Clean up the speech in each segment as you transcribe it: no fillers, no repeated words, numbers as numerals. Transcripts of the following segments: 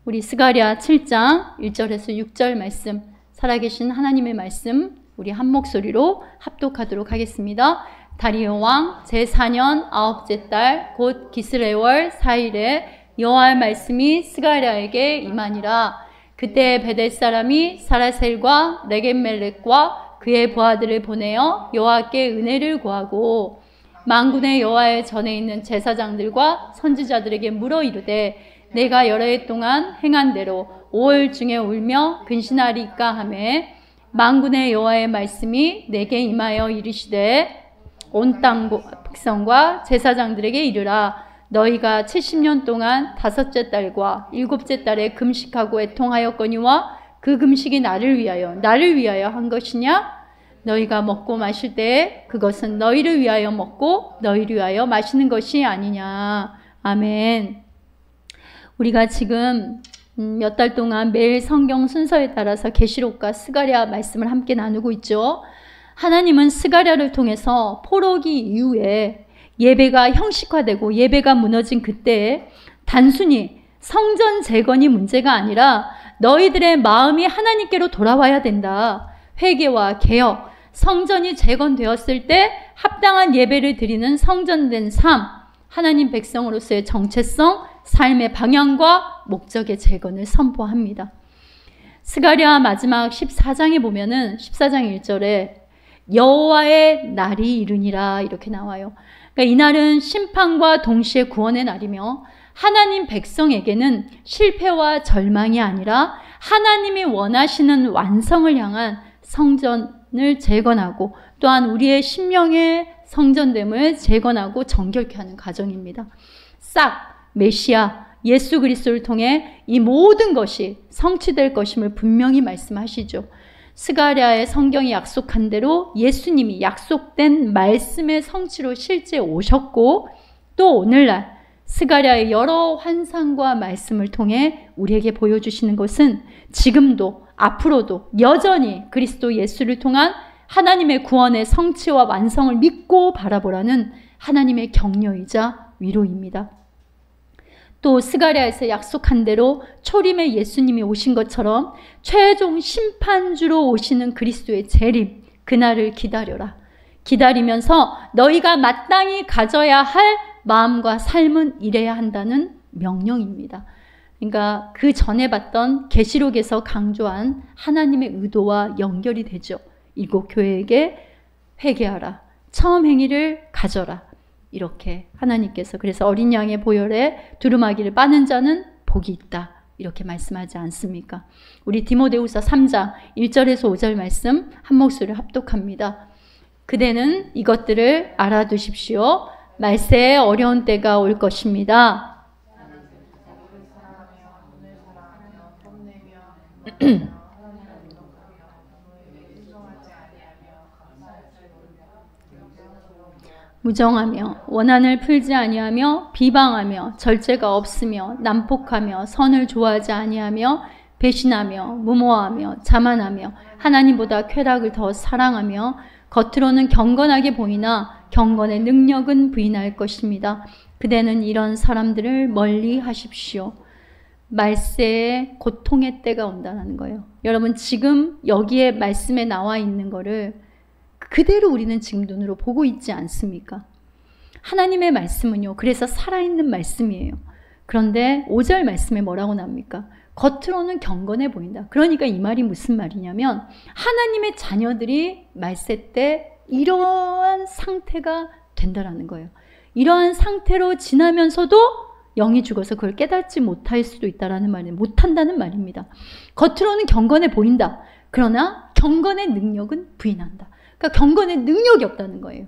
우리 스가랴 7장 1절에서 6절 말씀, 살아계신 하나님의 말씀 우리 한 목소리로 합독하도록 하겠습니다. 다리오 왕 제4년 9째 달 곧 기스레월 4일에 여호와의 말씀이 스가랴에게 임하니라. 그때 베델 사람이 사라셀과 레겜멜렉과 그의 부하들을 보내어 여호와께 은혜를 구하고 만군의 여호와의 전에 있는 제사장들과 선지자들에게 물어 이르되 내가 여러 해 동안 행한 대로 5월 중에 울며 근신하리까 하매 만군의 여호와의 말씀이 내게 임하여 이르시되 온 땅 백성과 제사장들에게 이르라. 너희가 70년 동안 5째 달과 7째 달에 금식하고 애통하였거니와 그 금식이 나를 위하여 한 것이냐? 너희가 먹고 마실 때에 그것은 너희를 위하여 먹고 너희를 위하여 마시는 것이 아니냐. 아멘. 우리가 지금 몇 달 동안 매일 성경 순서에 따라서 계시록과 스가랴 말씀을 함께 나누고 있죠. 하나님은 스가랴를 통해서 포로기 이후에 예배가 형식화되고 예배가 무너진 그때에 단순히 성전 재건이 문제가 아니라 너희들의 마음이 하나님께로 돌아와야 된다. 회개와 개혁, 성전이 재건되었을 때 합당한 예배를 드리는 성전된 삶, 하나님 백성으로서의 정체성, 삶의 방향과 목적의 재건을 선포합니다. 스가랴 마지막 14장에 보면은 14장 1절에 여호와의 날이 이르니라 이렇게 나와요. 그러니까 이날은 심판과 동시에 구원의 날이며 하나님 백성에게는 실패와 절망이 아니라 하나님이 원하시는 완성을 향한 성전을 재건하고 또한 우리의 심령의 성전됨을 재건하고 정결케 하는 과정입니다. 싹 메시아 예수 그리스도를 통해 이 모든 것이 성취될 것임을 분명히 말씀하시죠. 스가랴의 성경이 약속한 대로 예수님이 약속된 말씀의 성취로 실제 오셨고 또 오늘날 스가랴의 여러 환상과 말씀을 통해 우리에게 보여주시는 것은 지금도 앞으로도 여전히 그리스도 예수를 통한 하나님의 구원의 성취와 완성을 믿고 바라보라는 하나님의 격려이자 위로입니다. 또 스가랴에서 약속한 대로 초림의 예수님이 오신 것처럼 최종 심판주로 오시는 그리스도의 재림, 그날을 기다려라. 기다리면서 너희가 마땅히 가져야 할 마음과 삶은 이래야 한다는 명령입니다. 그러니까 그 전에 봤던 계시록에서 강조한 하나님의 의도와 연결이 되죠. 일곱 교회에게 회개하라. 처음 행위를 가져라. 이렇게 하나님께서 그래서 어린 양의 보혈에 두루마기를 빠는 자는 복이 있다. 이렇게 말씀하지 않습니까? 우리 디모데후서 3장 1절에서 5절 말씀 한 목소리를 합독합니다. 그대는 이것들을 알아두십시오. 말세에 어려운 때가 올 것입니다. 무정하며 원한을 풀지 아니하며 비방하며 절제가 없으며 난폭하며 선을 좋아하지 아니하며 배신하며 무모하며 자만하며 하나님보다 쾌락을 더 사랑하며 겉으로는 경건하게 보이나 경건의 능력은 부인할 것입니다. 그대는 이런 사람들을 멀리 하십시오. 말세에 고통의 때가 온다는 거예요. 여러분 지금 여기에 말씀에 나와 있는 거를 그대로 우리는 지금 눈으로 보고 있지 않습니까? 하나님의 말씀은요. 그래서 살아있는 말씀이에요. 그런데 5절 말씀에 뭐라고 나옵니까? 겉으로는 경건해 보인다. 그러니까 이 말이 무슨 말이냐면 하나님의 자녀들이 말세 때 이러한 상태가 된다라는 거예요. 이러한 상태로 지나면서도 영이 죽어서 그걸 깨닫지 못할 수도 있다라는 말은 못한다는 말입니다. 겉으로는 경건해 보인다. 그러나 경건의 능력은 부인한다. 그러니까 경건의 능력이 없다는 거예요.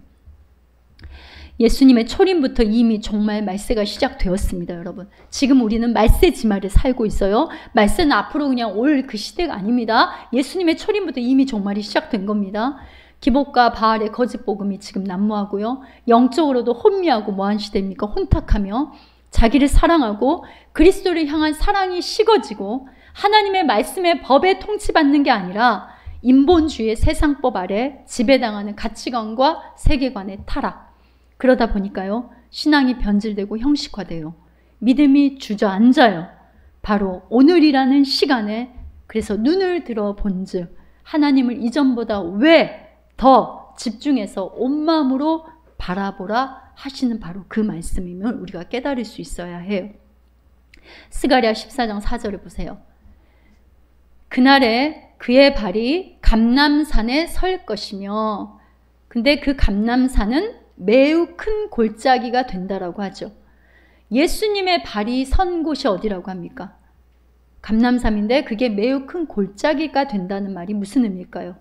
예수님의 초림부터 이미 정말 말세가 시작되었습니다, 여러분. 지금 우리는 말세 지말에 살고 있어요. 말세는 앞으로 그냥 올 그 시대가 아닙니다. 예수님의 초림부터 이미 종말이 시작된 겁니다. 기복과 바알의 거짓 복음이 지금 난무하고요. 영적으로도 혼미하고 뭐한 시대입니까? 혼탁하며 자기를 사랑하고 그리스도를 향한 사랑이 식어지고 하나님의 말씀의 법에 통치받는 게 아니라 인본주의의 세상법 아래 지배당하는 가치관과 세계관의 타락. 그러다 보니까요. 신앙이 변질되고 형식화돼요. 믿음이 주저앉아요. 바로 오늘이라는 시간에 그래서 눈을 들어 본즉 하나님을 이전보다 왜 더 집중해서 온 마음으로 바라보라 하시는 바로 그 말씀임을 우리가 깨달을 수 있어야 해요. 스가랴 14장 4절을 보세요. 그날에 그의 발이 감람산에 설 것이며, 근데 그 감람산은 매우 큰 골짜기가 된다라고 하죠. 예수님의 발이 선 곳이 어디라고 합니까? 감람산인데 그게 매우 큰 골짜기가 된다는 말이 무슨 의미일까요?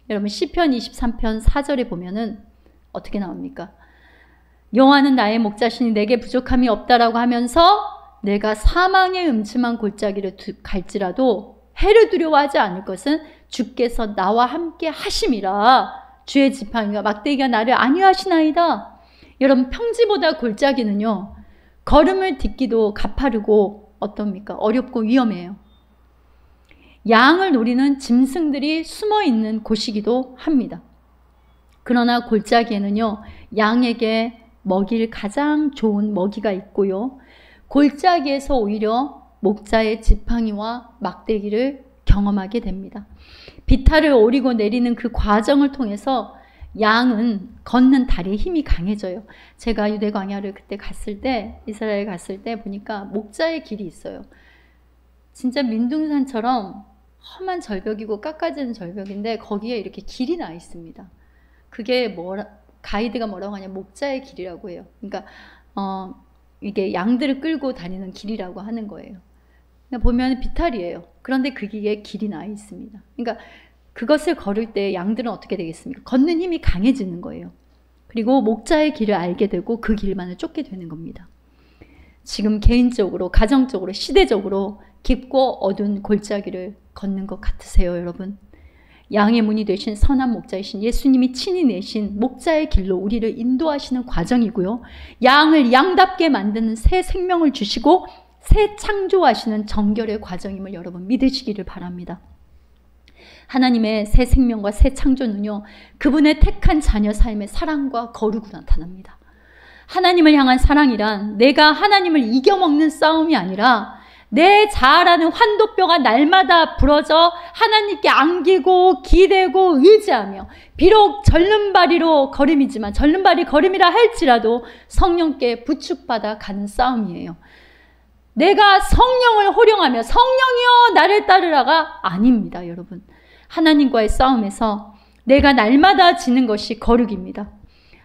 여러분 시편 23편 4절에 보면은 어떻게 나옵니까? 여호와는 나의 목자시니 내게 부족함이 없다라고 하면서 내가 사망의 음침한 골짜기를 갈지라도 해를 두려워하지 않을 것은 주께서 나와 함께 하심이라. 주의 지팡이가 막대기가 나를 안위하시나이다. 여러분 평지보다 골짜기는요 걸음을 딛기도 가파르고 어떻습니까? 어렵고 위험해요. 양을 노리는 짐승들이 숨어있는 곳이기도 합니다. 그러나 골짜기에는요 양에게 먹일 가장 좋은 먹이가 있고요, 골짜기에서 오히려 목자의 지팡이와 막대기를 경험하게 됩니다. 비탈을 오르고 내리는 그 과정을 통해서 양은 걷는 다리에 힘이 강해져요. 제가 유대 광야를 그때 갔을 때, 이스라엘 갔을 때 보니까 목자의 길이 있어요. 진짜 민둥산처럼 험한 절벽이고 깎아지는 절벽인데 거기에 이렇게 길이 나 있습니다. 그게 가이드가 뭐라고 하냐, 목자의 길이라고 해요. 그러니까 이게 양들을 끌고 다니는 길이라고 하는 거예요. 그러니까 보면 비탈이에요. 그런데 그게 길이 나 있습니다. 그러니까 그것을 걸을 때 양들은 어떻게 되겠습니까? 걷는 힘이 강해지는 거예요. 그리고 목자의 길을 알게 되고 그 길만을 쫓게 되는 겁니다. 지금 개인적으로, 가정적으로, 시대적으로 깊고 어두운 골짜기를 걷는 것 같으세요, 여러분? 양의 문이 되신 선한 목자이신 예수님이 친히 내신 목자의 길로 우리를 인도하시는 과정이고요. 양을 양답게 만드는 새 생명을 주시고 새 창조하시는 정결의 과정임을 여러분 믿으시기를 바랍니다. 하나님의 새 생명과 새 창조는요, 그분의 택한 자녀 삶의 사랑과 거룩으로 나타납니다. 하나님을 향한 사랑이란 내가 하나님을 이겨먹는 싸움이 아니라 내 자아라는 환도뼈가 날마다 부러져 하나님께 안기고 기대고 의지하며, 비록 절름발이로 걸음이지만 절름발이 걸음이라 할지라도 성령께 부축받아 가는 싸움이에요. 내가 성령을 호령하며 성령이여 나를 따르라가 아닙니다, 여러분. 하나님과의 싸움에서 내가 날마다 지는 것이 거룩입니다.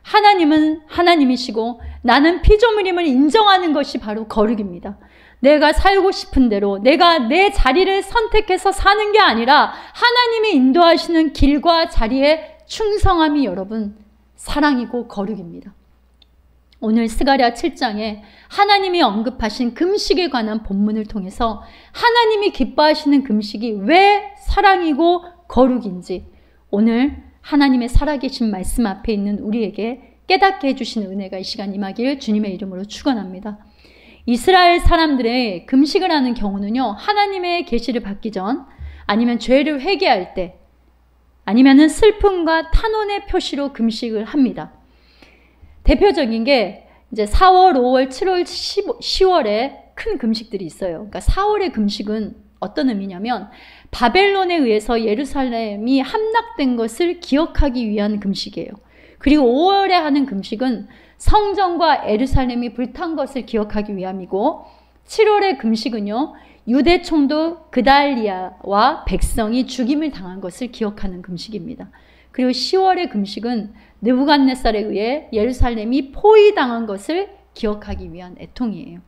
하나님은 하나님이시고 나는 피조물임을 인정하는 것이 바로 거룩입니다. 내가 살고 싶은 대로 내가 내 자리를 선택해서 사는 게 아니라 하나님이 인도하시는 길과 자리에 충성함이 여러분 사랑이고 거룩입니다. 오늘 스가랴 7장에 하나님이 언급하신 금식에 관한 본문을 통해서 하나님이 기뻐하시는 금식이 왜 사랑이고 거룩인지 오늘 하나님의 살아계신 말씀 앞에 있는 우리에게 깨닫게 해주시는 은혜가 이 시간 임하기를 주님의 이름으로 축원합니다. 이스라엘 사람들의 금식을 하는 경우는요, 하나님의 계시를 받기 전, 아니면 죄를 회개할 때, 아니면은 슬픔과 탄원의 표시로 금식을 합니다. 대표적인 게 이제 4월, 5월, 7월, 10월에 큰 금식들이 있어요. 그러니까 4월의 금식은 어떤 의미냐면 바벨론에 의해서 예루살렘이 함락된 것을 기억하기 위한 금식이에요. 그리고 5월에 하는 금식은 성전과 예루살렘이 불탄 것을 기억하기 위함이고, 7월의 금식은요, 유대 총독 그달리아와 백성이 죽임을 당한 것을 기억하는 금식입니다. 그리고 10월의 금식은 느부갓네살에 의해 예루살렘이 포위당한 것을 기억하기 위한 애통이에요.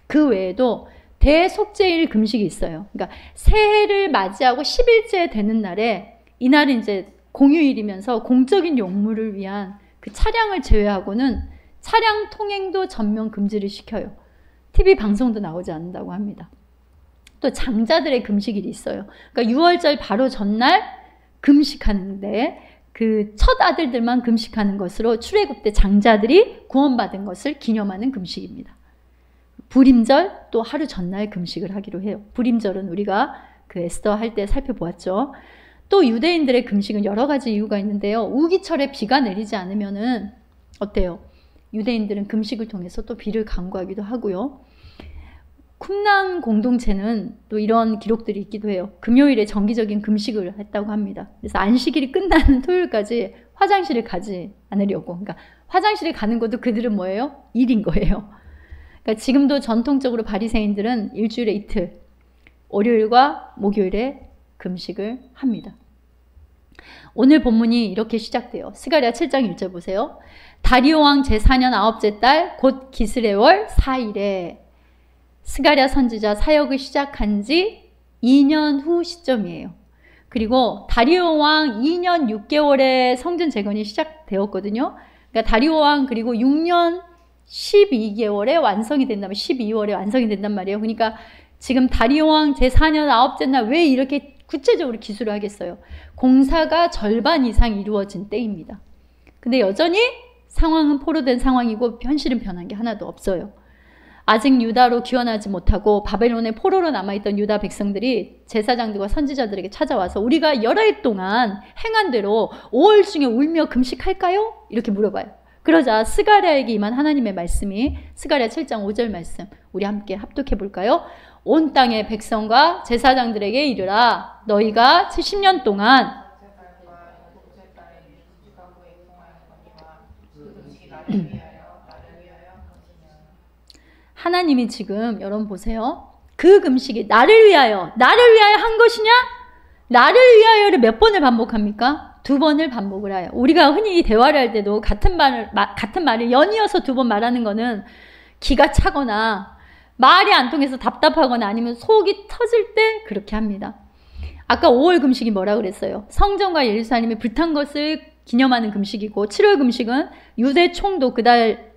그 외에도 대속죄일 금식이 있어요. 그러니까 새해를 맞이하고 10일째 되는 날에, 이날은 이제 공휴일이면서 공적인 용무를 위한 그 차량을 제외하고는 차량 통행도 전면 금지를 시켜요. TV 방송도 나오지 않는다고 합니다. 또 장자들의 금식일이 있어요. 그러니까 6월절 바로 전날 금식하는데 그 첫 아들들만 금식하는 것으로 출애굽 때 장자들이 구원받은 것을 기념하는 금식입니다. 불임절 또 하루 전날 금식을 하기로 해요. 불임절은 우리가 그 에스더 할 때 살펴보았죠. 또 유대인들의 금식은 여러 가지 이유가 있는데요. 우기철에 비가 내리지 않으면은 어때요? 유대인들은 금식을 통해서 또 비를 간구하기도 하고요. 쿰난 공동체는 또 이런 기록들이 있기도 해요. 금요일에 정기적인 금식을 했다고 합니다. 그래서 안식일이 끝나는 토요일까지 화장실을 가지 않으려고. 그러니까 화장실에 가는 것도 그들은 뭐예요? 일인 거예요. 그러니까 지금도 전통적으로 바리새인들은 일주일에 이틀, 월요일과 목요일에 금식을 합니다. 오늘 본문이 이렇게 시작돼요. 스가랴 7장 1절 보세요. 다리오 왕 제4년 9째 달 곧 기스레월 4일에 스가랴 선지자 사역을 시작한 지 2년 후 시점이에요. 그리고 다리오 왕 2년 6개월에 성전 재건이 시작되었거든요. 그러니까 다리오 왕 그리고 6년 12개월에 완성이 된다면 12월에 완성이 된단 말이에요. 그러니까 지금 다리오 왕 제4년 9째 날 왜 이렇게 구체적으로 기술을 하겠어요? 공사가 절반 이상 이루어진 때입니다. 근데 여전히 상황은 포로된 상황이고 현실은 변한 게 하나도 없어요. 아직 유다로 귀환하지 못하고 바벨론의 포로로 남아있던 유다 백성들이 제사장들과 선지자들에게 찾아와서 우리가 여러 해 동안 행한 대로 5월 중에 울며 금식할까요? 이렇게 물어봐요. 그러자 스가랴에게 임한 하나님의 말씀이 스가랴 7장 5절 말씀, 우리 함께 합독해 볼까요? 온 땅의 백성과 제사장들에게 이르라. 너희가 70년 동안 하나님이 지금 여러분 보세요. 그 금식이 나를 위하여 한 것이냐? 나를 위하여를 몇 번을 반복합니까? 2번을 반복을 해요. 우리가 흔히 대화를 할 때도 같은 말을 연이어서 2번 말하는 거는 기가 차거나 말이 안 통해서 답답하거나 아니면 속이 터질 때 그렇게 합니다. 아까 5월 금식이 뭐라 그랬어요? 성전과 예루살렘이 불탄 것을 기념하는 금식이고 7월 금식은 유대 총독 그달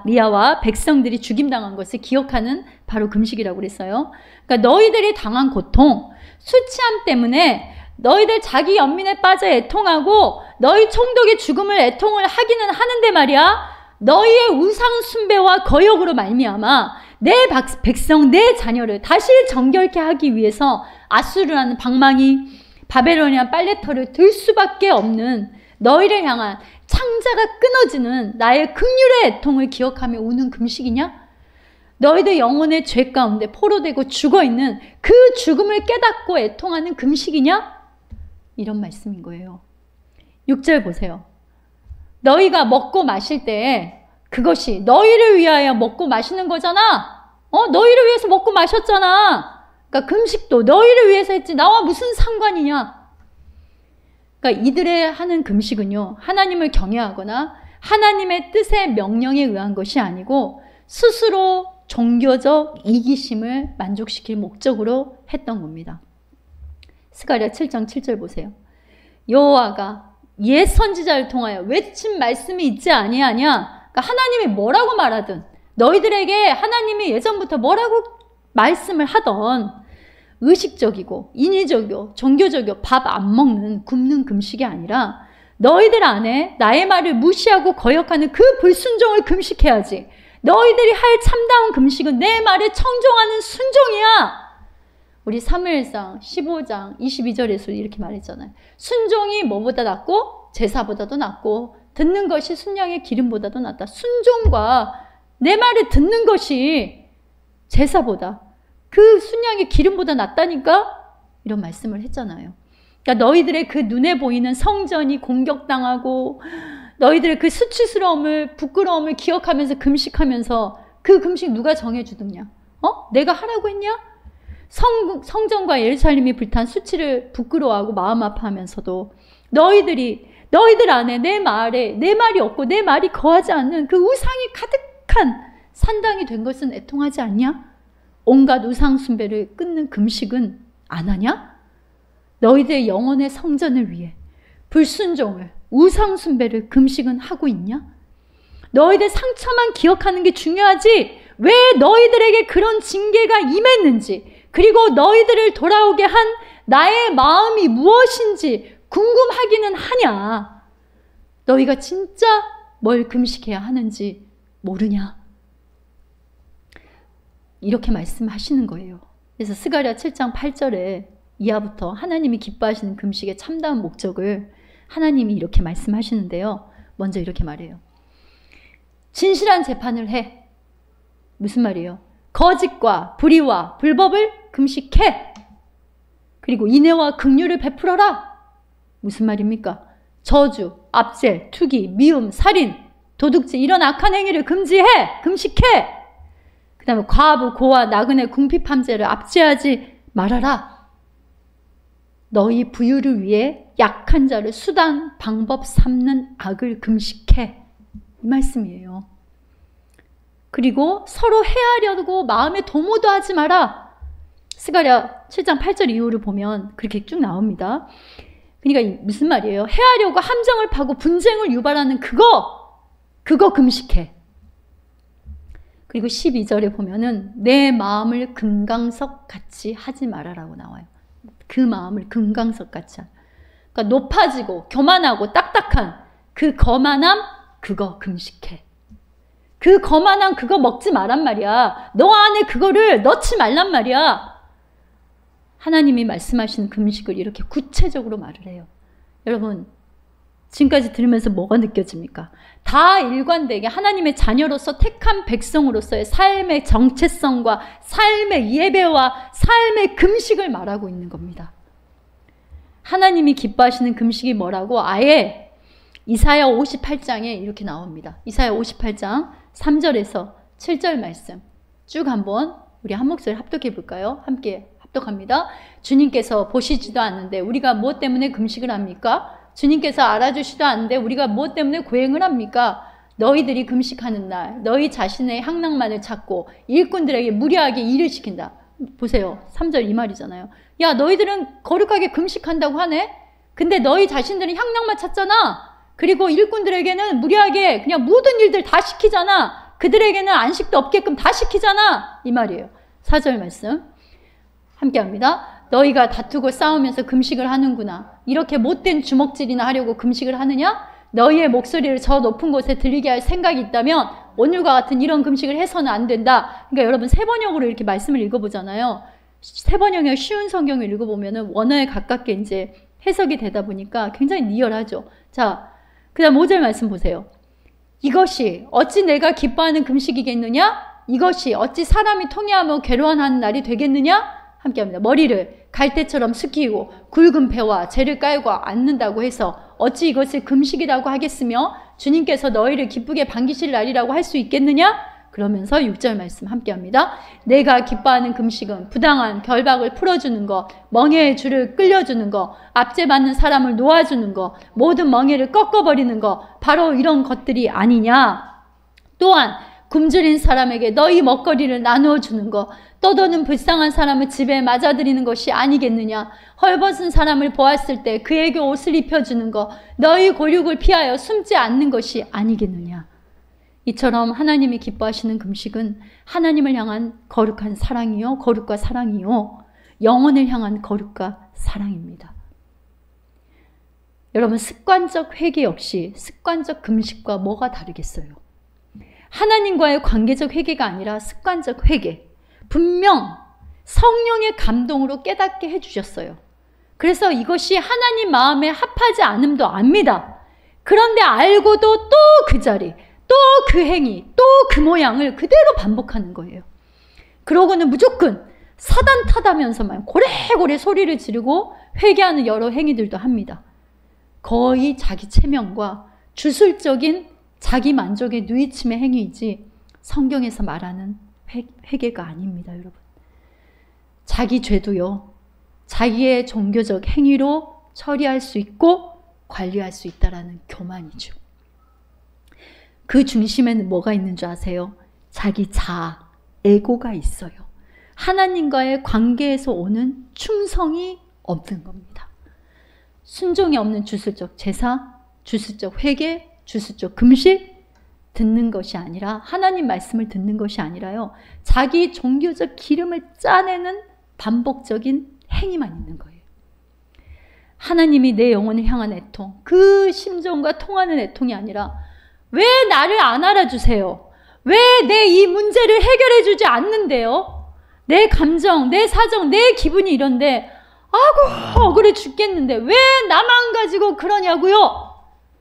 리아와 백성들이 죽임당한 것을 기억하는 바로 금식이라고 그랬어요. 그러니까 너희들이 당한 고통, 수치함 때문에 너희들 자기 연민에 빠져 애통하고 너희 총독의 죽음을 애통을 하기는 하는데 말이야, 너희의 우상 숭배와 거역으로 말미암아 내 백성, 내 자녀를 다시 정결케 하기 위해서 아수르라는 방망이, 바벨론이란 빨래터를 들 수밖에 없는 너희를 향한 창자가 끊어지는 나의 긍휼의 애통을 기억하며 우는 금식이냐? 너희들 영혼의 죄 가운데 포로되고 죽어있는 그 죽음을 깨닫고 애통하는 금식이냐? 이런 말씀인 거예요. 6절 보세요. 너희가 먹고 마실 때 그것이 너희를 위하여 먹고 마시는 거잖아. 너희를 위해서 먹고 마셨잖아. 그러니까 금식도 너희를 위해서 했지 나와 무슨 상관이냐? 그러니까 이들의 하는 금식은요, 하나님을 경외하거나 하나님의 뜻에 명령에 의한 것이 아니고 스스로 종교적 이기심을 만족시킬 목적으로 했던 겁니다. 스가랴 7장 7절 보세요. 여호와가 옛 선지자를 통하여 외친 말씀이 있지 아니하냐? 그러니까 하나님이 뭐라고 말하든 너희들에게 하나님이 예전부터 뭐라고 말씀을 하던 의식적이고 인위적이고 종교적이고 밥 안 먹는 굶는 금식이 아니라 너희들 안에 나의 말을 무시하고 거역하는 그 불순종을 금식해야지. 너희들이 할 참다운 금식은 내 말에 청종하는 순종이야. 우리 사무엘상 15장 22절에서 이렇게 말했잖아요. 순종이 뭐보다 낫고 제사보다도 낫고 듣는 것이 순양의 기름보다도 낫다. 순종과 내 말을 듣는 것이 제사보다 그 순양의 기름보다 낫다니까? 이런 말씀을 했잖아요. 그러니까 너희들의 그 눈에 보이는 성전이 공격당하고 너희들의 그 수치스러움을 부끄러움을 기억하면서 금식하면서 그 금식 누가 정해주느냐? 내가 하라고 했냐? 성전과 예루살렘이 불탄 수치를 부끄러워하고 마음 아파하면서도 너희들 안에 내 말이 없고 내 말이 거하지 않는 그 우상이 가득한 산당이 된 것은 애통하지 않냐? 온갖 우상 숭배를 끊는 금식은 안 하냐? 너희들의 영혼의 성전을 위해 불순종을, 우상 숭배를 금식은 하고 있냐? 너희들 상처만 기억하는 게 중요하지 왜 너희들에게 그런 징계가 임했는지 그리고 너희들을 돌아오게 한 나의 마음이 무엇인지 궁금하기는 하냐? 너희가 진짜 뭘 금식해야 하는지 모르냐? 이렇게 말씀하시는 거예요. 그래서 스가랴 7장 8절에 이하부터 하나님이 기뻐하시는 금식의 참다운 목적을 하나님이 이렇게 말씀하시는데요. 먼저 이렇게 말해요. 진실한 재판을 해. 무슨 말이에요? 거짓과 불의와 불법을 금식해. 그리고 인애와 긍휼을 베풀어라. 무슨 말입니까? 저주, 압제, 투기, 미움, 살인, 도둑질 이런 악한 행위를 금지해. 금식해. 그 다음에 과부, 고아, 나그네, 궁핍함죄를 압제하지 말아라. 너희 부유를 위해 약한 자를 수단, 방법 삼는 악을 금식해. 이 말씀이에요. 그리고 서로 해하려고 마음에 도모도 하지 마라. 스가랴 7장 8절 이후를 보면 그렇게 쭉 나옵니다. 그러니까 무슨 말이에요? 해하려고 함정을 파고 분쟁을 유발하는 그거 금식해. 그리고 12절에 보면은 내 마음을 금강석 같이 하지 말아라고 나와요. 그 마음을 금강석 같이 하라. 그러니까 높아지고 교만하고 딱딱한 그 거만함, 그거 금식해. 그 거만한 그거 먹지 말란 말이야. 너 안에 그거를 넣지 말란 말이야. 하나님이 말씀하시는 금식을 이렇게 구체적으로 말을 해요. 여러분, 지금까지 들으면서 뭐가 느껴집니까? 다 일관되게 하나님의 자녀로서 택한 백성으로서의 삶의 정체성과 삶의 예배와 삶의 금식을 말하고 있는 겁니다. 하나님이 기뻐하시는 금식이 뭐라고? 아예 이사야 58장에 이렇게 나옵니다. 이사야 58장 3절에서 7절 말씀 쭉 한번 우리 한 목소리 합독해 볼까요? 함께 합독합니다. 주님께서 보시지도 않는데 우리가 무엇 때문에 금식을 합니까? 주님께서 알아주시도 않는데 우리가 무엇 때문에 고행을 합니까? 너희들이 금식하는 날 너희 자신의 향락만을 찾고 일꾼들에게 무리하게 일을 시킨다. 보세요. 3절 이 말이잖아요. 야, 너희들은 거룩하게 금식한다고 하네? 근데 너희 자신들은 향락만 찾잖아. 그리고 일꾼들에게는 무리하게 그냥 모든 일들 다 시키잖아. 그들에게는 안식도 없게끔 다 시키잖아. 이 말이에요. 4절 말씀 함께 합니다. 너희가 다투고 싸우면서 금식을 하는구나. 이렇게 못된 주먹질이나 하려고 금식을 하느냐? 너희의 목소리를 저 높은 곳에 들리게 할 생각이 있다면 오늘과 같은 이런 금식을 해서는 안 된다. 그러니까 여러분 세 번역으로 이렇게 말씀을 읽어보잖아요. 세 번역의 쉬운 성경을 읽어보면은 원어에 가깝게 이제 해석이 되다 보니까 굉장히 리얼하죠. 자, 그 다음 5절 말씀 보세요. 이것이 어찌 내가 기뻐하는 금식이겠느냐? 이것이 어찌 사람이 통회하며 괴로워하는 날이 되겠느냐? 함께합니다. 머리를 갈대처럼 숙이고 굵은 배와 재를 깔고 앉는다고 해서 어찌 이것을 금식이라고 하겠으며 주님께서 너희를 기쁘게 반기실 날이라고 할 수 있겠느냐? 그러면서 6절 말씀 함께합니다. 내가 기뻐하는 금식은 부당한 결박을 풀어주는 것, 멍에의 줄을 끌려주는 것, 압제받는 사람을 놓아주는 것, 모든 멍에를 꺾어버리는 것, 바로 이런 것들이 아니냐. 또한 굶주린 사람에게 너희 먹거리를 나누어 주는 것, 떠도는 불쌍한 사람을 집에 맞아들이는 것이 아니겠느냐. 헐벗은 사람을 보았을 때 그에게 옷을 입혀주는 것, 너희 고륙을 피하여 숨지 않는 것이 아니겠느냐. 이처럼 하나님이 기뻐하시는 금식은 하나님을 향한 거룩한 사랑이요, 거룩과 사랑이요, 영혼을 향한 거룩과 사랑입니다. 여러분, 습관적 회개 역시 습관적 금식과 뭐가 다르겠어요? 하나님과의 관계적 회개가 아니라 습관적 회개. 분명 성령의 감동으로 깨닫게 해주셨어요. 그래서 이것이 하나님 마음에 합하지 않음도 압니다. 그런데 알고도 또 그 자리, 또 그 행위, 또 그 모양을 그대로 반복하는 거예요. 그러고는 무조건 사단 탓하면서만 고래고래 소리를 지르고 회개하는 여러 행위들도 합니다. 거의 자기 체면과 주술적인 자기 만족의 누이침의 행위이지 성경에서 말하는 회개가 아닙니다, 여러분. 자기 죄도요, 자기의 종교적 행위로 처리할 수 있고 관리할 수 있다라는 교만이죠. 그 중심에는 뭐가 있는 줄 아세요? 자기 자아, 에고가 있어요. 하나님과의 관계에서 오는 충성이 없는 겁니다. 순종이 없는 주술적 제사, 주술적 회개, 주술적 금식, 듣는 것이 아니라 하나님 말씀을 듣는 것이 아니라요, 자기 종교적 기름을 짜내는 반복적인 행위만 있는 거예요. 하나님이 내 영혼을 향한 애통, 그 심정과 통하는 애통이 아니라 왜 나를 안 알아주세요? 왜 내 이 문제를 해결해 주지 않는데요? 내 감정, 내 사정, 내 기분이 이런데 아이고 억울해 죽겠는데 왜 나만 가지고 그러냐고요?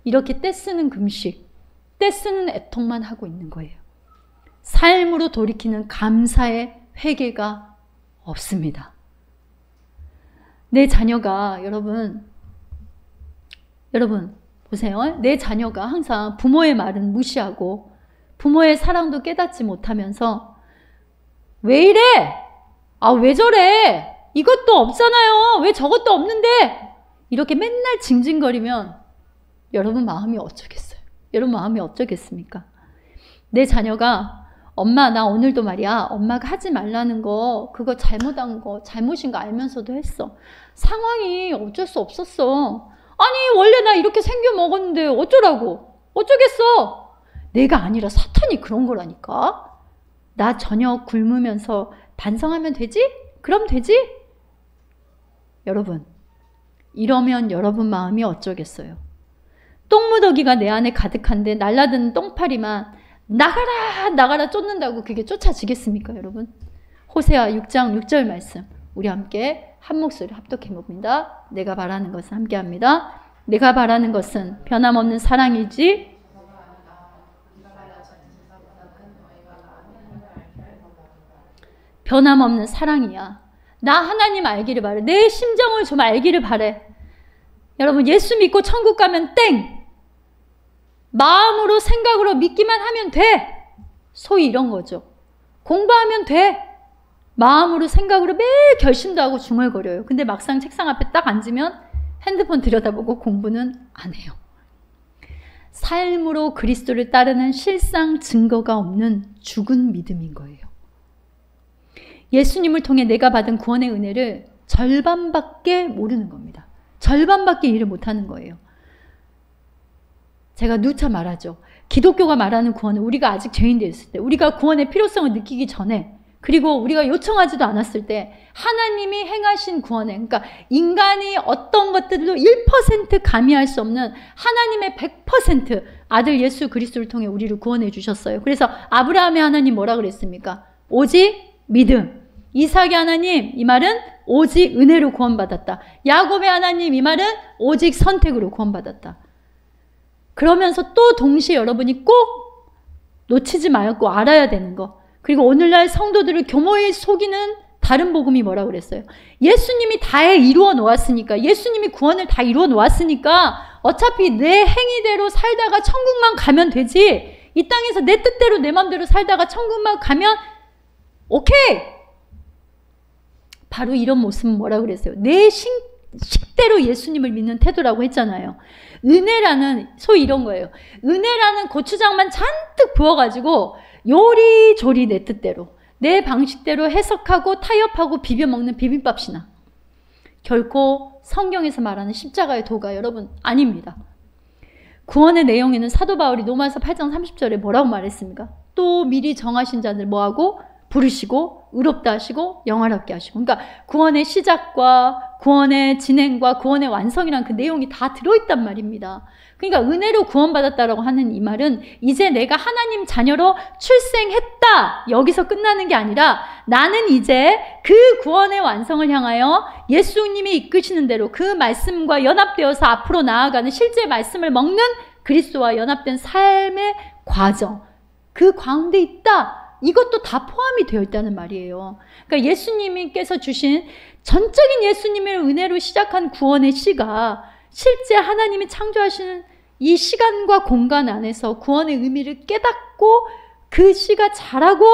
이렇게 떼쓰는 금식, 떼쓰는 애통만 하고 있는 거예요. 삶으로 돌이키는 감사의 회개가 없습니다. 내 자녀가 여러분 보세요. 내 자녀가 항상 부모의 말은 무시하고 부모의 사랑도 깨닫지 못하면서 왜 이래? 아, 왜 저래? 이것도 없잖아요. 왜 저것도 없는데? 이렇게 맨날 징징거리면 여러분 마음이 어쩌겠어요? 여러분 마음이 어쩌겠습니까? 내 자녀가 엄마 나 오늘도 말이야 엄마가 하지 말라는 거 그거 잘못한 거 잘못인 거 알면서도 했어. 상황이 어쩔 수 없었어. 아니 원래 나 이렇게 생겨 먹었는데 어쩌라고. 어쩌겠어. 내가 아니라 사탄이 그런 거라니까. 나 저녁 굶으면서 반성하면 되지? 그럼 되지? 여러분 이러면 여러분 마음이 어쩌겠어요. 똥무더기가 내 안에 가득한데 날라드는 똥파리만 나가라 나가라 쫓는다고 그게 쫓아지겠습니까 여러분? 호세아 6장 6절 말씀 우리 함께 한 목소리 합독해 봅니다. 내가 바라는 것은 함께 합니다. 내가 바라는 것은 변함없는 사랑이지 변함없는 사랑이야. 나 하나님 알기를 바래. 내 심정을 좀 알기를 바래. 여러분 예수 믿고 천국 가면 땡! 마음으로 생각으로 믿기만 하면 돼. 소위 이런 거죠. 공부하면 돼. 마음으로 생각으로 매일 결심도 하고 중얼거려요. 근데 막상 책상 앞에 딱 앉으면 핸드폰 들여다보고 공부는 안 해요. 삶으로 그리스도를 따르는 실상 증거가 없는 죽은 믿음인 거예요. 예수님을 통해 내가 받은 구원의 은혜를 절반밖에 모르는 겁니다. 절반밖에 이해를 못하는 거예요. 제가 누차 말하죠. 기독교가 말하는 구원은 우리가 아직 죄인 되었을 때, 우리가 구원의 필요성을 느끼기 전에, 그리고 우리가 요청하지도 않았을 때 하나님이 행하신 구원에, 그러니까 인간이 어떤 것들도 1% 가미할 수 없는 하나님의 100% 아들 예수 그리스도를 통해 우리를 구원해 주셨어요. 그래서 아브라함의 하나님 뭐라 그랬습니까? 오직 믿음. 이삭의 하나님 이 말은 오직 은혜로 구원받았다. 야곱의 하나님 이 말은 오직 선택으로 구원받았다. 그러면서 또 동시에 여러분이 꼭 놓치지 말고 알아야 되는 거. 그리고 오늘날 성도들을 교모히 속이는 다른 복음이 뭐라고 그랬어요? 예수님이 다 이루어 놓았으니까, 예수님이 구원을 다 이루어 놓았으니까 어차피 내 행위대로 살다가 천국만 가면 되지. 이 땅에서 내 뜻대로 내 맘대로 살다가 천국만 가면 오케이. 바로 이런 모습은 뭐라고 그랬어요? 내 식대로 예수님을 믿는 태도라고 했잖아요. 은혜라는 소위 이런 거예요. 은혜라는 고추장만 잔뜩 부어가지고 요리조리 내 뜻대로 내 방식대로 해석하고 타협하고 비벼 먹는 비빔밥이나 결코 성경에서 말하는 십자가의 도가 여러분 아닙니다. 구원의 내용에는 사도 바울이 로마서 8장 30절에 뭐라고 말했습니까? 또 미리 정하신 자들 뭐하고? 부르시고 의롭다 하시고 영화롭게 하시고. 그러니까 구원의 시작과 구원의 진행과 구원의 완성이란 그 내용이 다 들어있단 말입니다. 그러니까 은혜로 구원받았다라고 하는 이 말은 이제 내가 하나님 자녀로 출생했다 여기서 끝나는 게 아니라 나는 이제 그 구원의 완성을 향하여 예수님이 이끄시는 대로 그 말씀과 연합되어서 앞으로 나아가는 실제 말씀을 먹는 그리스도와 연합된 삶의 과정, 그 가운데 있다. 이것도 다 포함이 되어 있다는 말이에요. 그러니까 예수님께서 주신 전적인 예수님의 은혜로 시작한 구원의 시가 실제 하나님이 창조하시는 이 시간과 공간 안에서 구원의 의미를 깨닫고 그 시가 자라고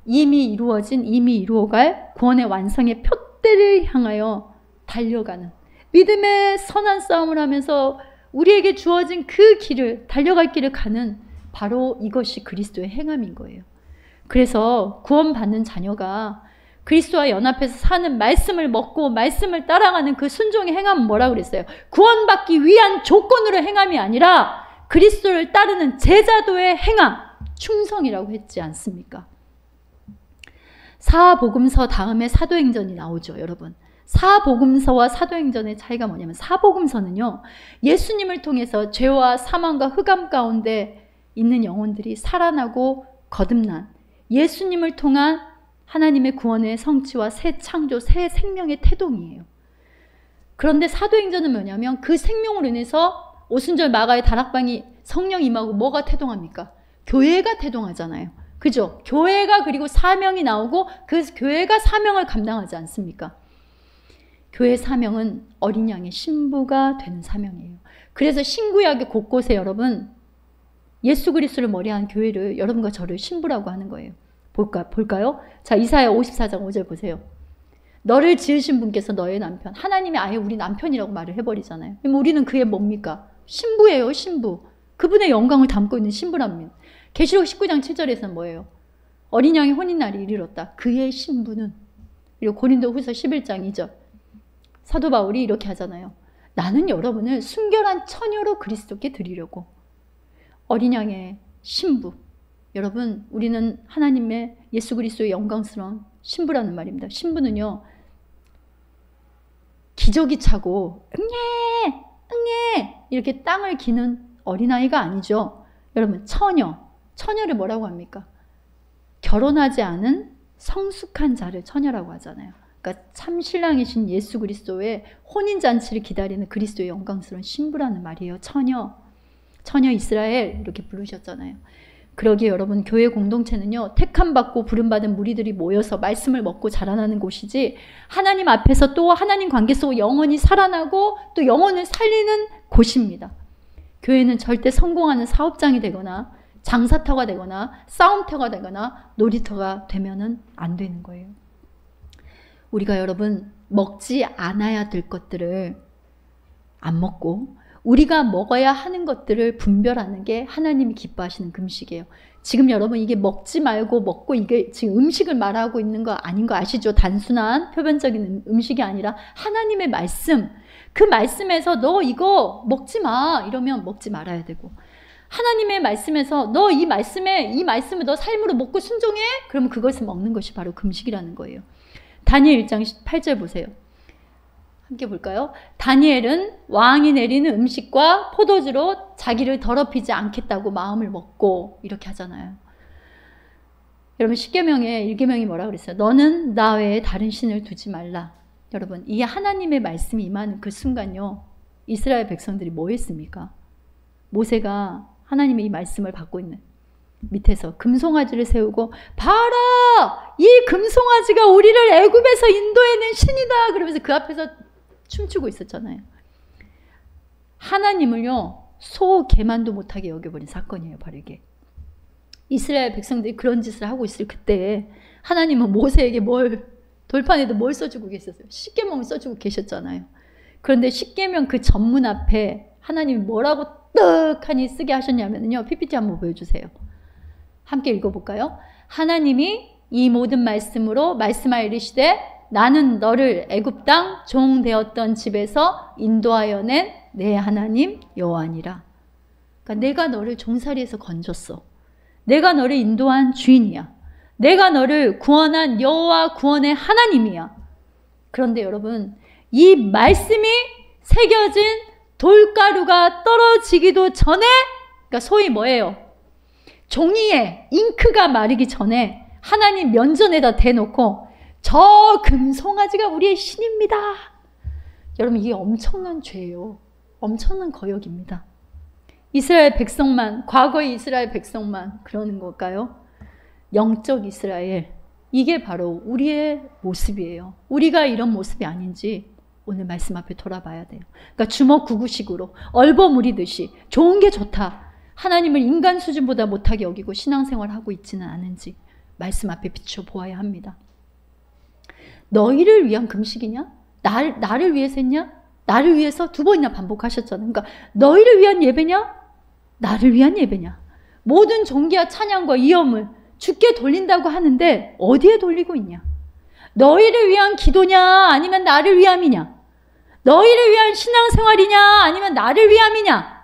이미 이루어진, 이미 이루어갈 구원의 완성의 표대를 향하여 달려가는 믿음의 선한 싸움을 하면서 우리에게 주어진 그 길을, 달려갈 길을 가는 바로 이것이 그리스도의 행함인 거예요. 그래서 구원받는 자녀가 그리스도와 연합해서 사는 말씀을 먹고 말씀을 따라가는 그 순종의 행함은 뭐라고 그랬어요? 구원받기 위한 조건으로 행함이 아니라 그리스도를 따르는 제자도의 행함, 충성이라고 했지 않습니까? 사복음서 다음에 사도행전이 나오죠, 여러분. 사복음서와 사도행전의 차이가 뭐냐면 사복음서는요, 예수님을 통해서 죄와 사망과 흑암 가운데 있는 영혼들이 살아나고 거듭난 예수님을 통한 하나님의 구원의 성취와 새 창조, 새 생명의 태동이에요. 그런데 사도행전은 뭐냐면 그 생명으로 인해서 오순절 마가의 다락방이 성령 임하고 뭐가 태동합니까? 교회가 태동하잖아요. 그죠? 교회가 그리고 사명이 나오고 그 교회가 사명을 감당하지 않습니까? 교회 사명은 어린 양의 신부가 되는 사명이에요. 그래서 신구약의 곳곳에 여러분 예수 그리스도를 머리한 교회를 여러분과 저를 신부라고 하는 거예요. 볼까요? 자, 이사야 54장 5절 보세요. 너를 지으신 분께서 너의 남편. 하나님이 아예 우리 남편이라고 말을 해버리잖아요. 그럼 우리는 그의 뭡니까? 신부예요, 신부. 그분의 영광을 담고 있는 신부랍니다. 계시록 19장 7절에서는 뭐예요? 어린 양의 혼인날이 이르렀다. 그의 신부는. 그리고 고린도후서 11장 2절. 사도 바울이 이렇게 하잖아요. 나는 여러분을 순결한 처녀로 그리스도께 드리려고. 어린 양의 신부. 여러분, 우리는 하나님의 예수 그리스도의 영광스러운 신부라는 말입니다. 신부는요, 기저귀 차고 응애 응애 이렇게 땅을 기는 어린아이가 아니죠. 여러분, 처녀를 뭐라고 합니까? 결혼하지 않은 성숙한 자를 처녀라고 하잖아요. 그러니까 참 신랑이신 예수 그리스도의 혼인잔치를 기다리는 그리스도의 영광스러운 신부라는 말이에요. 처녀 이스라엘 이렇게 부르셨잖아요. 그러기에 여러분, 교회 공동체는요, 택함받고 부름받은 무리들이 모여서 말씀을 먹고 자라나는 곳이지, 하나님 앞에서 또 하나님 관계 속으로 영원히 살아나고 또 영혼을 살리는 곳입니다. 교회는 절대 성공하는 사업장이 되거나 장사터가 되거나 싸움터가 되거나 놀이터가 되면은 안 되는 거예요. 우리가 여러분 먹지 않아야 될 것들을 안 먹고 우리가 먹어야 하는 것들을 분별하는 게 하나님이 기뻐하시는 금식이에요. 지금 여러분 이게 먹지 말고 먹고 이게 지금 음식을 말하고 있는 거 아닌 거 아시죠? 단순한 표면적인 음식이 아니라 하나님의 말씀, 그 말씀에서 너 이거 먹지 마 이러면 먹지 말아야 되고, 하나님의 말씀에서 너 이 말씀을 너 삶으로 먹고 순종해? 그러면 그것을 먹는 것이 바로 금식이라는 거예요. 다니엘 1장 8절 보세요. 함께 볼까요? 다니엘은 왕이 내리는 음식과 포도주로 자기를 더럽히지 않겠다고 마음을 먹고 이렇게 하잖아요. 여러분, 십계명의 1계명이 뭐라고 그랬어요? 너는 나 외에 다른 신을 두지 말라. 여러분, 이 하나님의 말씀이 임하는 그 순간요, 이스라엘 백성들이 뭐 했습니까? 모세가 하나님의 이 말씀을 받고 있는 밑에서 금송아지를 세우고, 봐라! 이 금송아지가 우리를 애굽에서 인도해낸 신이다! 그러면서 그 앞에서 춤추고 있었잖아요. 하나님을요, 소 개만도 못하게 여겨버린 사건이에요, 바로 이게. 이스라엘 백성들이 그런 짓을 하고 있을 그때 하나님은 모세에게 돌판에도 뭘 써주고 계셨어요? 십계명을 써주고 계셨잖아요. 그런데 십계명 그 전문 앞에 하나님이 뭐라고 떡하니 쓰게 하셨냐면요, PPT 한번 보여주세요. 함께 읽어볼까요? 하나님이 이 모든 말씀으로 말씀하여 이르시되 나는 너를 애굽 땅 종 되었던 집에서 인도하여 낸 내 하나님 여호와니라. 그러니까 내가 너를 종살이에서 건졌어. 내가 너를 인도한 주인이야. 내가 너를 구원한 여호와 구원의 하나님이야. 그런데 여러분, 이 말씀이 새겨진 돌가루가 떨어지기도 전에, 그러니까 소위 뭐예요? 종이에 잉크가 마르기 전에 하나님 면전에다 대놓고 저 금송아지가 우리의 신입니다. 여러분, 이게 엄청난 죄예요. 엄청난 거역입니다. 이스라엘 백성만, 과거의 이스라엘 백성만 그러는 걸까요? 영적 이스라엘, 이게 바로 우리의 모습이에요. 우리가 이런 모습이 아닌지 오늘 말씀 앞에 돌아봐야 돼요. 그러니까 주먹구구식으로 얼버무리듯이 좋은 게 좋다, 하나님을 인간 수준보다 못하게 여기고 신앙생활하고 있지는 않은지 말씀 앞에 비춰보아야 합니다. 너희를 위한 금식이냐? 나를 위해서 했냐? 나를 위해서 2번이나 반복하셨잖아요. 그러니까 너희를 위한 예배냐? 나를 위한 예배냐? 모든 존귀와 찬양과 이음을 주께 돌린다고 하는데 어디에 돌리고 있냐? 너희를 위한 기도냐? 아니면 나를 위함이냐? 너희를 위한 신앙생활이냐? 아니면 나를 위함이냐?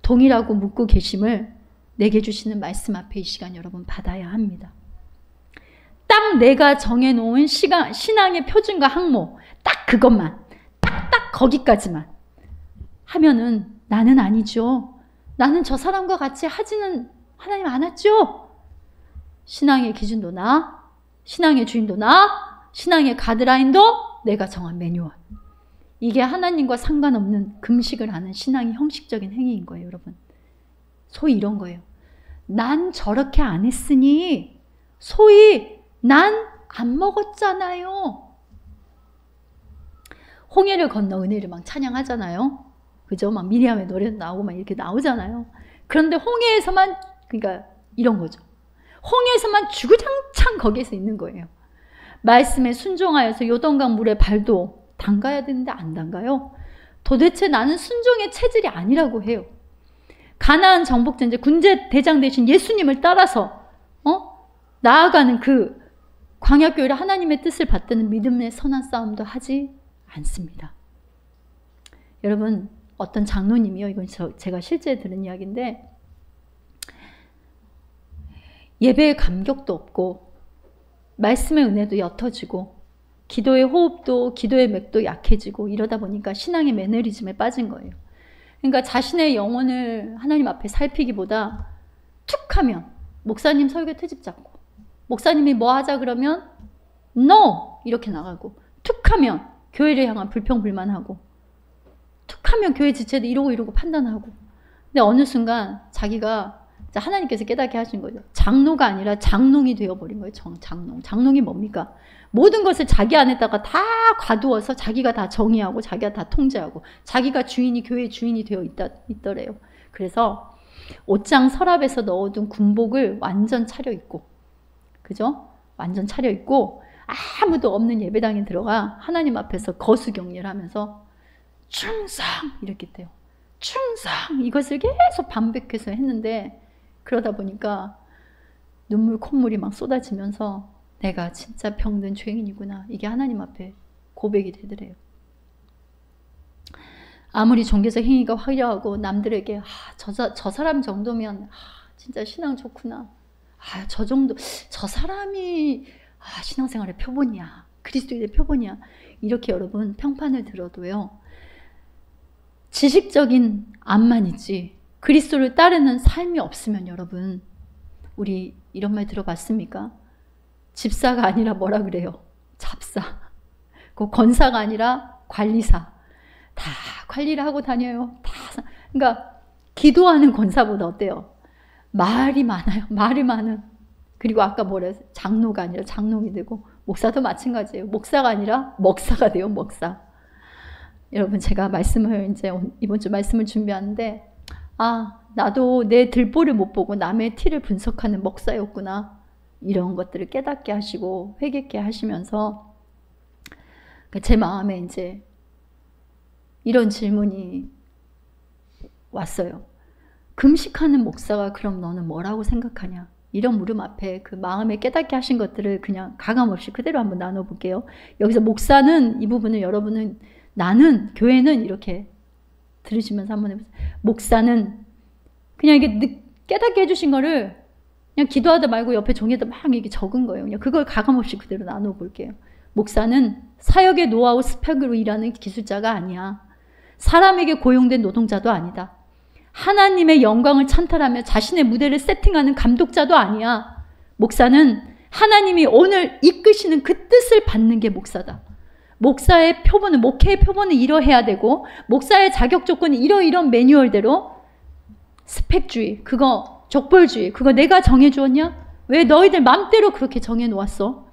동일하고 묻고 계심을 내게 주시는 말씀 앞에 이 시간 여러분 받아야 합니다. 딱 내가 정해놓은 신앙의 표준과 항목, 딱 그것만, 딱 거기까지만 하면은 나는 아니죠. 나는 저 사람과 같이 하지는 하나님 않았죠. 신앙의 기준도 나, 신앙의 주인도 나, 신앙의 가드라인도 내가 정한 매뉴얼. 이게 하나님과 상관없는 금식을 하는 신앙의 형식적인 행위인 거예요, 여러분. 소위 이런 거예요. 난 저렇게 안 했으니 소위 난 안 먹었잖아요. 홍해를 건너 은혜를 막 찬양하잖아요. 그죠? 막 미리암의 노래도 나오고 막 이렇게 나오잖아요. 그런데 홍해에서만, 그러니까 이런 거죠. 홍해에서만 주구장창 거기에서 있는 거예요. 말씀에 순종하여서 요단강 물에 발도 담가야 되는데 안 담가요. 도대체 나는 순종의 체질이 아니라고 해요. 가나안 정복전제 군제 대장 대신 예수님을 따라서 나아가는 그 광야교회를 하나님의 뜻을 받드는 믿음의 선한 싸움도 하지 않습니다. 여러분, 어떤 장로님이요, 이건 제가 실제 들은 이야기인데, 예배의 감격도 없고 말씀의 은혜도 옅어지고 기도의 호흡도, 기도의 맥도 약해지고 이러다 보니까 신앙의 매너리즘에 빠진 거예요. 그러니까 자신의 영혼을 하나님 앞에 살피기보다 툭 하면 목사님 설교 트집 잡고, 목사님이 뭐 하자 그러면 NO! 이렇게 나가고, 툭 하면 교회를 향한 불평불만하고, 툭 하면 교회 지체도 이러고 판단하고. 근데 어느 순간 자기가 하나님께서 깨닫게 하신 거죠. 장로가 아니라 장농이 되어버린 거예요. 장농. 장농이 뭡니까? 모든 것을 자기 안에다가 다 가두어서 자기가 다 정의하고 자기가 다 통제하고 자기가 주인이, 교회의 주인이 되어 있더래요. 그래서 옷장 서랍에서 넣어둔 군복을 완전 차려입고, 그죠? 완전 차려입고 아무도 없는 예배당에 들어가 하나님 앞에서 거수경례를 하면서 충성! 이렇게 돼요. 충성! 이것을 계속 반복해서 했는데, 그러다 보니까 눈물 콧물이 막 쏟아지면서 내가 진짜 병든 죄인이구나, 이게 하나님 앞에 고백이 되더래요. 아무리 종교적 행위가 화려하고 남들에게 저 사람 정도면 진짜 신앙 좋구나, 저 정도, 저 사람이 신앙생활의 표본이야, 그리스도인의 표본이야, 이렇게 여러분 평판을 들어도요, 지식적인 암만이지 그리스도를 따르는 삶이 없으면, 여러분, 우리 이런 말 들어봤습니까? 집사가 아니라 뭐라 그래요? 잡사. 그 권사가 아니라 관리사. 다 관리를 하고 다녀요. 다. 그러니까 기도하는 권사보다 어때요? 말이 많아요. 말이 많은. 그리고 아까 뭐래요? 장로가 아니라 장롱이 되고, 목사도 마찬가지예요. 목사가 아니라 먹사가 돼요. 먹사. 여러분, 제가 말씀을 이제 이번 주 말씀을 준비하는데, 나도 내 들보를 못 보고 남의 티를 분석하는 먹사였구나, 이런 것들을 깨닫게 하시고 회개케 하시면서 제 마음에 이제 이런 질문이 왔어요. 금식하는 목사가 그럼 너는 뭐라고 생각하냐? 이런 물음 앞에 그 마음에 깨닫게 하신 것들을 그냥 가감없이 그대로 한번 나눠볼게요. 여기서 목사는, 이 부분을 여러분은, 나는, 교회는, 이렇게 들으시면서 한번 해보세요. 목사는 그냥 이게 깨닫게 해주신 거를 그냥 기도하다 말고 옆에 종이에다 막 이렇게 적은 거예요. 그냥 그걸 가감없이 그대로 나눠볼게요. 목사는 사역의 노하우 스펙으로 일하는 기술자가 아니야. 사람에게 고용된 노동자도 아니다. 하나님의 영광을 찬탈하며 자신의 무대를 세팅하는 감독자도 아니야. 목사는 하나님이 오늘 이끄시는 그 뜻을 받는 게 목사다. 목사의 표본은, 목회의 표본은 이러해야 되고, 목사의 자격 조건이 이런 매뉴얼대로, 스펙주의, 그거 족벌주의, 그거 내가 정해주었냐? 왜 너희들 맘대로 그렇게 정해놓았어?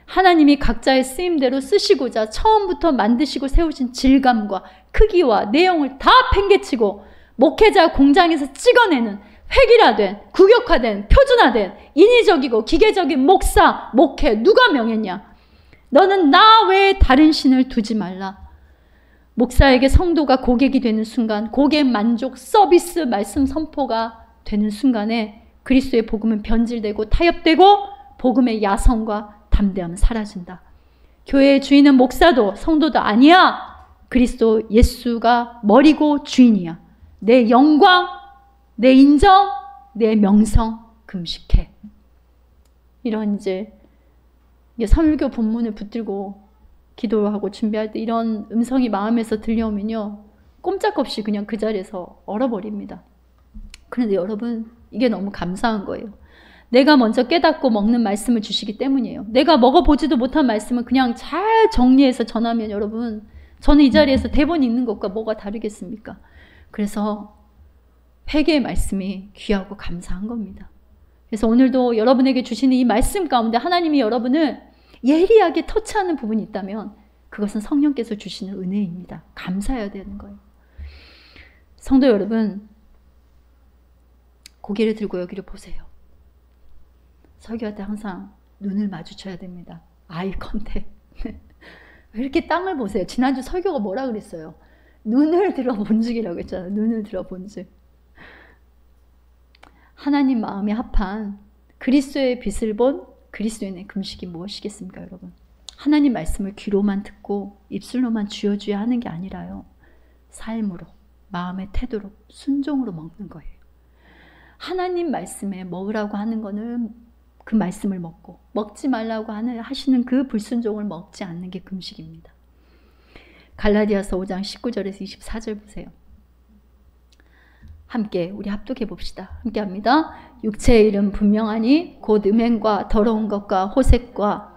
하나님이 각자의 쓰임대로 쓰시고자 처음부터 만드시고 세우신 질감과 크기와 내용을 다 팽개치고 목회자 공장에서 찍어내는 획일화된, 구격화된, 표준화된, 인위적이고 기계적인 목사, 목회, 누가 명했냐? 너는 나 외에 다른 신을 두지 말라. 목사에게 성도가 고객이 되는 순간, 고객 만족 서비스 말씀 선포가 되는 순간에 그리스도의 복음은 변질되고 타협되고 복음의 야성과 담대함은 사라진다. 교회의 주인은 목사도 성도도 아니야. 그리스도 예수가 머리고 주인이야. 내 영광, 내 인정, 내 명성 금식해. 이런 이제 삼일교 본문을 붙들고 기도하고 준비할 때 이런 음성이 마음에서 들려오면요, 꼼짝없이 그냥 그 자리에서 얼어버립니다. 그런데 여러분, 이게 너무 감사한 거예요. 내가 먼저 깨닫고 먹는 말씀을 주시기 때문이에요. 내가 먹어보지도 못한 말씀을 그냥 잘 정리해서 전하면, 여러분, 저는 이 자리에서 대본 읽는 것과 뭐가 다르겠습니까? 그래서 회개의 말씀이 귀하고 감사한 겁니다. 그래서 오늘도 여러분에게 주시는 이 말씀 가운데 하나님이 여러분을 예리하게 터치하는 부분이 있다면 그것은 성령께서 주시는 은혜입니다. 감사해야 되는 거예요. 성도 여러분, 고개를 들고 여기를 보세요. 설교할 때 항상 눈을 마주쳐야 됩니다. 아이 컨택. 왜 이렇게 땅을 보세요? 지난주 설교가 뭐라 그랬어요? 눈을 들어 본즉 했잖아요. 눈을 들어 본즉. 하나님 마음에 합한 그리스도의 빛을 본 그리스도인의 금식이 무엇이겠습니까, 여러분? 하나님 말씀을 귀로만 듣고 입술로만 쥐어줘야 하는 게 아니라요. 삶으로, 마음의 태도로, 순종으로 먹는 거예요. 하나님 말씀에 먹으라고 하는 거는 그 말씀을 먹고, 먹지 말라고 하시는 그 불순종을 먹지 않는 게 금식입니다. 갈라디아서 5장 19절에서 24절 보세요. 함께 우리 합독해 봅시다. 함께 합니다. 육체의 일은 분명하니 곧 음행과 더러운 것과 호색과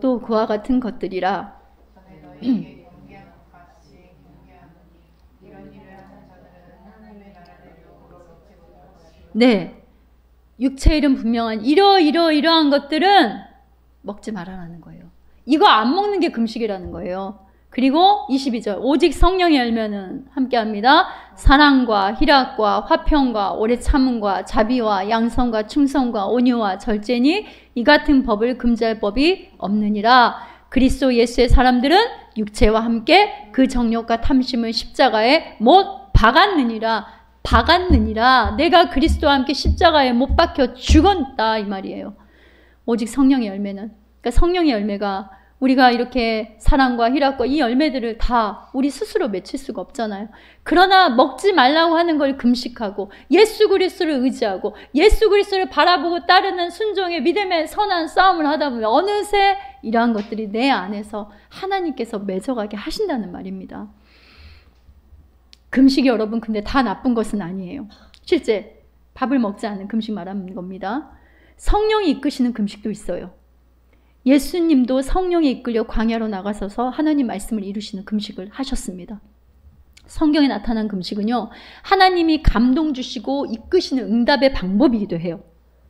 또 그와 같은 것들이라. 네, 육체의 일은 분명한 이러한 것들은 먹지 말아라는 거예요. 이거 안 먹는 게 금식이라는 거예요. 그리고 22절 오직 성령의 열매는 함께합니다. 사랑과 희락과 화평과 오래 참음과 자비와 양성과 충성과 온유와 절제니 이 같은 법을 금지할 법이 없느니라. 그리스도 예수의 사람들은 육체와 함께 그 정욕과 탐심을 십자가에 못 박았느니라. 내가 그리스도와 함께 십자가에 못 박혀 죽었다, 이 말이에요. 오직 성령의 열매는, 그러니까 성령의 열매가 우리가 이렇게 사랑과 희락과 이 열매들을 다 우리 스스로 맺힐 수가 없잖아요. 그러나 먹지 말라고 하는 걸 금식하고 예수 그리스도를 의지하고 예수 그리스도를 바라보고 따르는 순종의 믿음의 선한 싸움을 하다 보면 어느새 이러한 것들이 내 안에서 하나님께서 맺어가게 하신다는 말입니다. 금식이 여러분 근데 다 나쁜 것은 아니에요. 실제 밥을 먹지 않는 금식 말하는 겁니다. 성령이 이끄시는 금식도 있어요. 예수님도 성령에 이끌려 광야로 나가셔서 하나님 말씀을 이루시는 금식을 하셨습니다. 성경에 나타난 금식은요, 하나님이 감동 주시고 이끄시는 응답의 방법이기도 해요.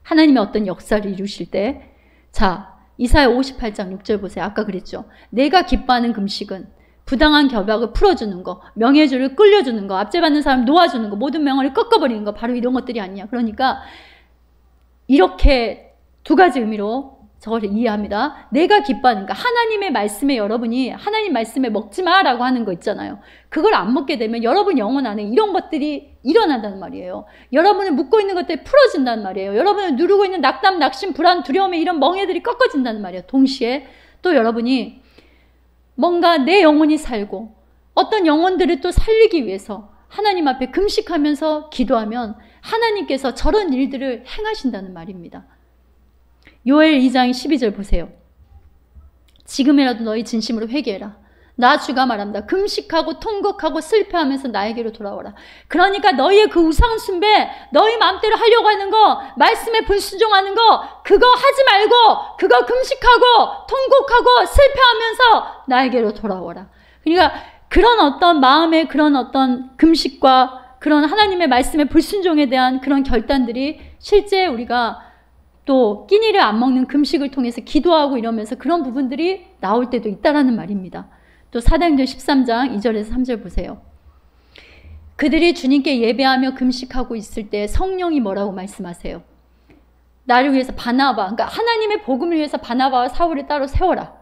하나님의 어떤 역사를 이루실 때. 자, 이사야 58장 6절 보세요. 아까 그랬죠. 내가 기뻐하는 금식은 부당한 결박을 풀어주는 거, 명예주를 끌려주는 거, 압제받는 사람 놓아주는 거, 모든 명언을 꺾어버리는 거, 바로 이런 것들이 아니냐. 그러니까 이렇게 두 가지 의미로 저걸 이해합니다. 내가 기뻐하는 거, 하나님의 말씀에 여러분이 하나님 말씀에 먹지 마라고 하는 거 있잖아요. 그걸 안 먹게 되면 여러분 영혼 안에 이런 것들이 일어난다는 말이에요. 여러분을 묶고 있는 것들이 풀어진다는 말이에요. 여러분을 누르고 있는 낙담, 낙심, 불안, 두려움의 이런 멍에들이 꺾어진다는 말이에요. 동시에 또 여러분이 뭔가 내 영혼이 살고 어떤 영혼들을 또 살리기 위해서 하나님 앞에 금식하면서 기도하면 하나님께서 저런 일들을 행하신다는 말입니다. 요엘 2장 12절 보세요. 지금이라도 너희 진심으로 회개해라. 나 주가 말합니다. 금식하고 통곡하고 슬퍼하면서 나에게로 돌아오라. 그러니까 너희의 그 우상 숭배, 너희 마음대로 하려고 하는 거, 말씀에 불순종하는 거, 그거 하지 말고 그거 금식하고 통곡하고 슬퍼하면서 나에게로 돌아오라. 그러니까 그런 어떤 마음의 그런 어떤 금식과 그런 하나님의 말씀의 불순종에 대한 그런 결단들이 실제 우리가 또 끼니를 안 먹는 금식을 통해서 기도하고 이러면서 그런 부분들이 나올 때도 있다라는 말입니다. 또 사도행전 13장 2절에서 3절 보세요. 그들이 주님께 예배하며 금식하고 있을 때 성령이 뭐라고 말씀하세요? 나를 위해서 바나바, 그러니까 하나님의 복음을 위해서 바나바와 사울을 따로 세워라.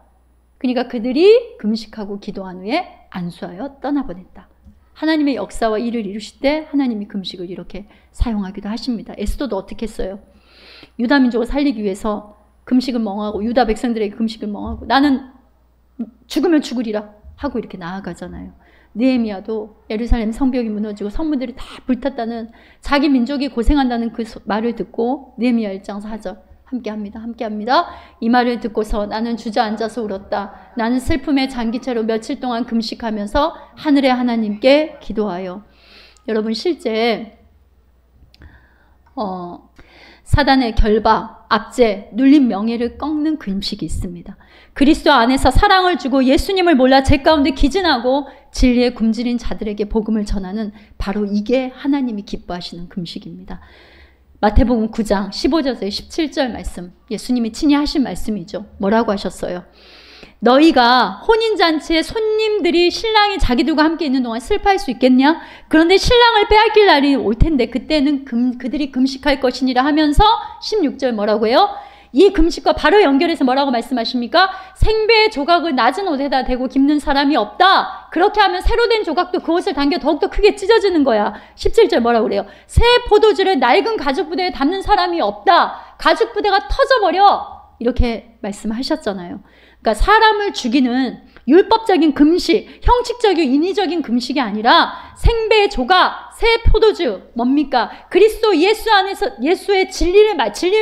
그러니까 그들이 금식하고 기도한 후에 안수하여 떠나보냈다. 하나님의 역사와 일을 이루실 때 하나님이 금식을 이렇게 사용하기도 하십니다. 에스더도 어떻게 했어요? 유다 민족을 살리기 위해서 금식을 멍하고 유다 백성들에게 금식을 멍하고 나는 죽으면 죽으리라 하고 이렇게 나아가잖아요. 느헤미야도 예루살렘 성벽이 무너지고 성문들이 다 불탔다는, 자기 민족이 고생한다는 그 말을 듣고 느헤미야 1장 4절 함께합니다. 이 말을 듣고서 나는 주저앉아서 울었다. 나는 슬픔의 장기채로 며칠 동안 금식하면서 하늘의 하나님께 기도하여. 여러분 실제 사단의 결박, 압제, 눌린 명예를 꺾는 금식이 있습니다. 그리스도 안에서 사랑을 주고 예수님을 몰라 제 가운데 기진하고 진리에 굶주린 자들에게 복음을 전하는 바로 이게 하나님이 기뻐하시는 금식입니다. 마태복음 9장 15절에서 17절 말씀, 예수님이 친히 하신 말씀이죠. 뭐라고 하셨어요? 너희가 혼인잔치에 손님들이 신랑이 자기들과 함께 있는 동안 슬퍼할 수 있겠냐? 그런데 신랑을 빼앗길 날이 올 텐데 그때는 그들이 금식할 것이니라 하면서 16절 뭐라고 해요? 이 금식과 바로 연결해서 뭐라고 말씀하십니까? 생배의 조각을 낮은 옷에다 대고 깁는 사람이 없다. 그렇게 하면 새로 된 조각도 그 옷을 당겨 더욱더 크게 찢어지는 거야. 17절 뭐라고 그래요? 새 포도주를 낡은 가죽 부대에 담는 사람이 없다. 가죽 부대가 터져버려. 이렇게 말씀하셨잖아요. 그러니까 사람을 죽이는 율법적인 금식, 형식적인 인위적인 금식이 아니라 생배의 조각, 새 포도주, 뭡니까? 그리스도 예수 안에서 예수의 진리의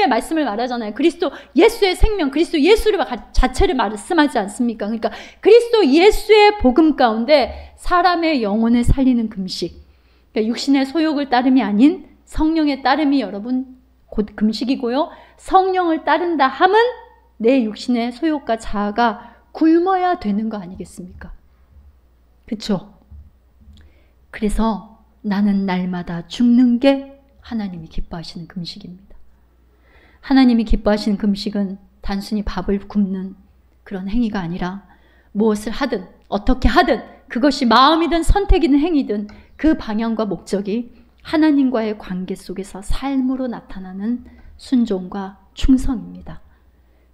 말씀을 말하잖아요. 그리스도 예수의 생명, 그리스도 예수를 자체를 말씀하지 않습니까? 그러니까 그리스도 예수의 복음 가운데 사람의 영혼을 살리는 금식. 그러니까 육신의 소욕을 따름이 아닌 성령의 따름이 여러분 곧 금식이고요. 성령을 따른다 함은 내 육신의 소욕과 자아가 굶어야 되는 거 아니겠습니까? 그렇죠? 그래서 나는 날마다 죽는 게 하나님이 기뻐하시는 금식입니다. 하나님이 기뻐하시는 금식은 단순히 밥을 굶는 그런 행위가 아니라 무엇을 하든 어떻게 하든 그것이 마음이든 선택이든 행위든 그 방향과 목적이 하나님과의 관계 속에서 삶으로 나타나는 순종과 충성입니다.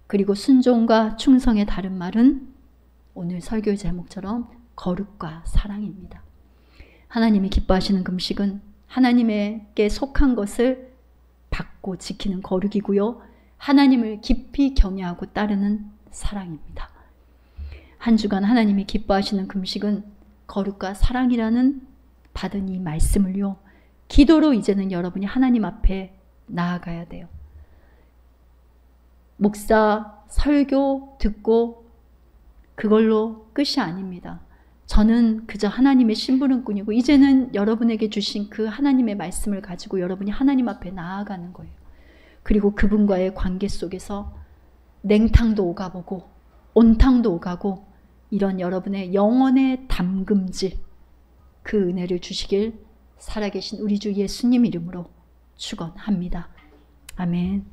그리고 순종과 충성의 다른 말은 오늘 설교 제목처럼 거룩과 사랑입니다. 하나님이 기뻐하시는 금식은 하나님에게 속한 것을 받고 지키는 거룩이고요. 하나님을 깊이 경외하고 따르는 사랑입니다. 한 주간 하나님이 기뻐하시는 금식은 거룩과 사랑이라는 받은 이 말씀을요. 기도로 이제는 여러분이 하나님 앞에 나아가야 돼요. 목사 설교 듣고 그걸로 끝이 아닙니다. 저는 그저 하나님의 심부름꾼이고 이제는 여러분에게 주신 그 하나님의 말씀을 가지고 여러분이 하나님 앞에 나아가는 거예요. 그리고 그분과의 관계 속에서 냉탕도 오가보고 온탕도 오가고 이런 여러분의 영혼의 담금질 그 은혜를 주시길 살아계신 우리 주 예수님 이름으로 축원합니다. 아멘.